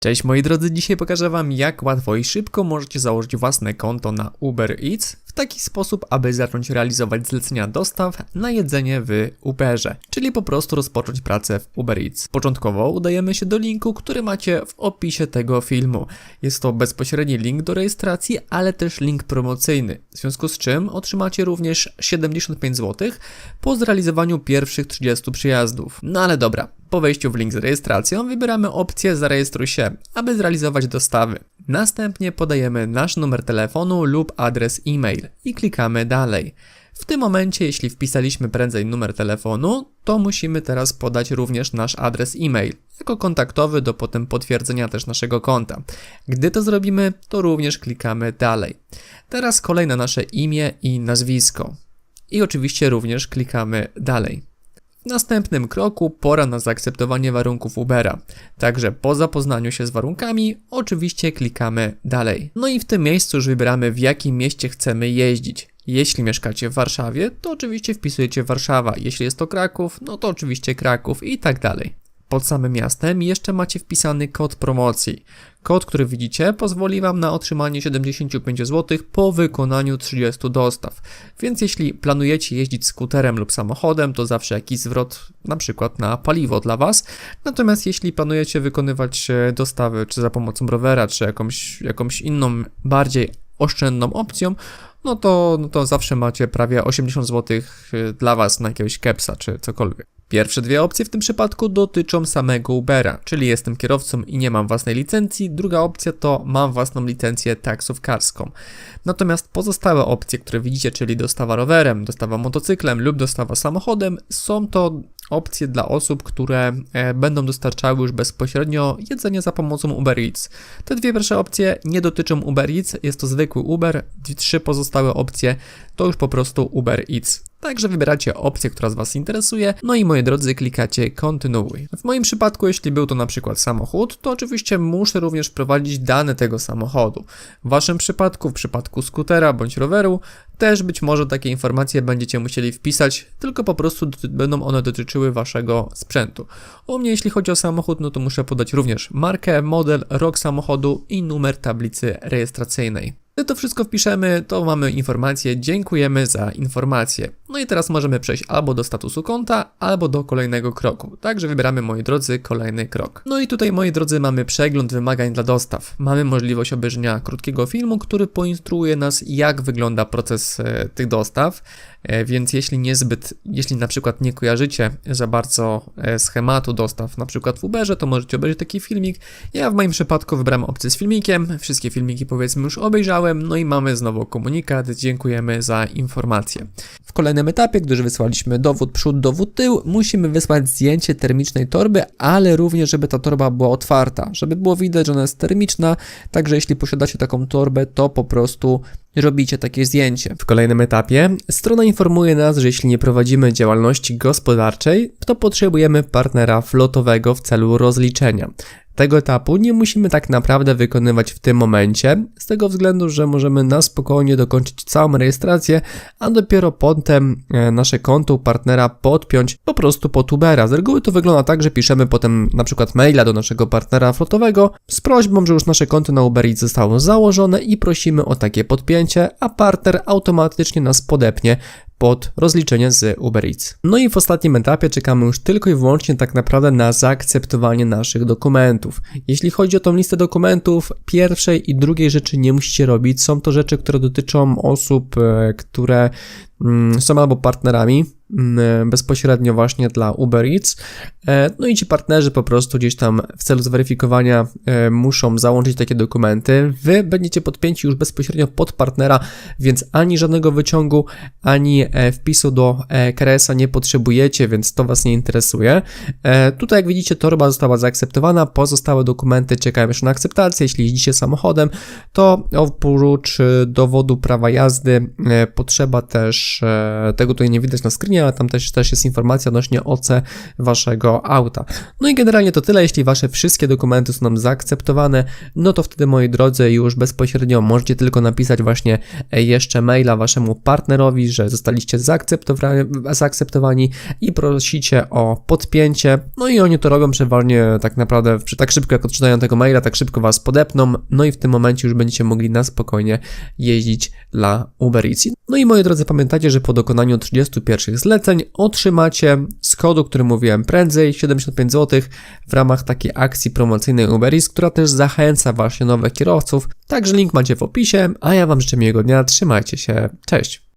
Cześć moi drodzy, dzisiaj pokażę wam jak łatwo i szybko możecie założyć własne konto na Uber Eats w taki sposób, aby zacząć realizować zlecenia dostaw na jedzenie w Uberze, czyli po prostu rozpocząć pracę w Uber Eats. Początkowo udajemy się do linku, który macie w opisie tego filmu. Jest to bezpośredni link do rejestracji, ale też link promocyjny, w związku z czym otrzymacie również 75 zł po zrealizowaniu pierwszych 30 przyjazdów. No ale dobra. Po wejściu w link z rejestracją wybieramy opcję Zarejestruj się, aby zrealizować dostawy. Następnie podajemy nasz numer telefonu lub adres e-mail i klikamy dalej. W tym momencie, jeśli wpisaliśmy prędzej numer telefonu, to musimy teraz podać również nasz adres e-mail jako kontaktowy do potem potwierdzenia też naszego konta. Gdy to zrobimy, to również klikamy dalej. Teraz kolejne nasze imię i nazwisko. I oczywiście również klikamy dalej. W następnym kroku pora na zaakceptowanie warunków Ubera. Także po zapoznaniu się z warunkami oczywiście klikamy dalej. No i w tym miejscu już wybieramy, w jakim mieście chcemy jeździć. Jeśli mieszkacie w Warszawie, to oczywiście wpisujecie Warszawa. Jeśli jest to Kraków, no to oczywiście Kraków i tak dalej. Pod samym miastem jeszcze macie wpisany kod promocji. Kod, który widzicie, pozwoli wam na otrzymanie 75 zł po wykonaniu 30 dostaw. Więc jeśli planujecie jeździć skuterem lub samochodem, to zawsze jakiś zwrot, na przykład na paliwo dla was. Natomiast jeśli planujecie wykonywać dostawy, czy za pomocą rowera, czy jakąś inną, bardziej oszczędną opcją, no to zawsze macie prawie 80 zł dla was na jakiegoś kepsa, czy cokolwiek. Pierwsze dwie opcje w tym przypadku dotyczą samego Ubera, czyli jestem kierowcą i nie mam własnej licencji. Druga opcja to mam własną licencję taksówkarską. Natomiast pozostałe opcje, które widzicie, czyli dostawa rowerem, dostawa motocyklem lub dostawa samochodem, są to opcje dla osób, które będą dostarczały już bezpośrednio jedzenie za pomocą Uber Eats. Te dwie pierwsze opcje nie dotyczą Uber Eats, jest to zwykły Uber. Trzy pozostałe opcje to już po prostu Uber Eats. Także wybieracie opcję, która z was interesuje, no i moi drodzy klikacie kontynuuj. W moim przypadku, jeśli był to na przykład samochód, to oczywiście muszę również wprowadzić dane tego samochodu. W waszym przypadku, w przypadku skutera bądź roweru, też być może takie informacje będziecie musieli wpisać, tylko po prostu będą one dotyczyły waszego sprzętu. U mnie, jeśli chodzi o samochód, no to muszę podać również markę, model, rok samochodu i numer tablicy rejestracyjnej. Gdy to wszystko wpiszemy, to mamy informację, dziękujemy za informację. No i teraz możemy przejść albo do statusu konta, albo do kolejnego kroku. Także wybieramy, moi drodzy, kolejny krok. No i tutaj, moi drodzy, mamy przegląd wymagań dla dostaw. Mamy możliwość obejrzenia krótkiego filmu, który poinstruuje nas, jak wygląda proces tych dostaw. Więc jeśli na przykład nie kojarzycie za bardzo schematu dostaw, na przykład w Uberze, to możecie obejrzeć taki filmik. Ja w moim przypadku wybrałem opcję z filmikiem. Wszystkie filmiki, powiedzmy, już obejrzałem. No i mamy znowu komunikat, dziękujemy za informację. W kolejnym etapie, gdy już wysłaliśmy dowód przód, dowód tył, musimy wysłać zdjęcie termicznej torby, ale również, żeby ta torba była otwarta, żeby było widać, że ona jest termiczna, także jeśli posiadacie taką torbę, to po prostu robicie takie zdjęcie. W kolejnym etapie strona informuje nas, że jeśli nie prowadzimy działalności gospodarczej, to potrzebujemy partnera flotowego w celu rozliczenia. Tego etapu nie musimy tak naprawdę wykonywać w tym momencie, z tego względu, że możemy na spokojnie dokończyć całą rejestrację, a dopiero potem nasze konto u partnera podpiąć po prostu pod Ubera. Z reguły to wygląda tak, że piszemy potem na przykład maila do naszego partnera flotowego z prośbą, że już nasze konto na Uber Eats zostało założone i prosimy o takie podpięcie, a partner automatycznie nas podepnie pod rozliczenie z Uber Eats. No i w ostatnim etapie czekamy już tylko i wyłącznie tak naprawdę na zaakceptowanie naszych dokumentów. Jeśli chodzi o tą listę dokumentów, pierwszej i drugiej rzeczy nie musicie robić. Są to rzeczy, które dotyczą osób, które są albo partnerami bezpośrednio właśnie dla Uber Eats. No i ci partnerzy po prostu gdzieś tam w celu zweryfikowania muszą załączyć takie dokumenty. Wy będziecie podpięci już bezpośrednio pod partnera, więc ani żadnego wyciągu, ani wpisu do KRS-a nie potrzebujecie, więc to was nie interesuje. Tutaj jak widzicie, torba została zaakceptowana, pozostałe dokumenty czekają jeszcze na akceptację. Jeśli jeździcie samochodem, to oprócz dowodu prawa jazdy potrzeba też, tego tutaj nie widać na screenie, stronie, ale tam też jest informacja odnośnie OC waszego auta. No i generalnie to tyle. Jeśli wasze wszystkie dokumenty są nam zaakceptowane, no to wtedy, moi drodzy, już bezpośrednio możecie tylko napisać właśnie jeszcze maila waszemu partnerowi, że zostaliście zaakceptowani i prosicie o podpięcie. No i oni to robią przeważnie tak naprawdę tak szybko, jak odczytają tego maila, tak szybko was podepną, no i w tym momencie już będziecie mogli na spokojnie jeździć dla Uber Eats. No i moi drodzy, pamiętajcie, że po dokonaniu 30 pierwszych zleceń otrzymacie z kodu, który mówiłem prędzej, 75 zł w ramach takiej akcji promocyjnej Uber Eats, która też zachęca właśnie nowych kierowców. Także link macie w opisie, a ja wam życzę miłego dnia, trzymajcie się, cześć!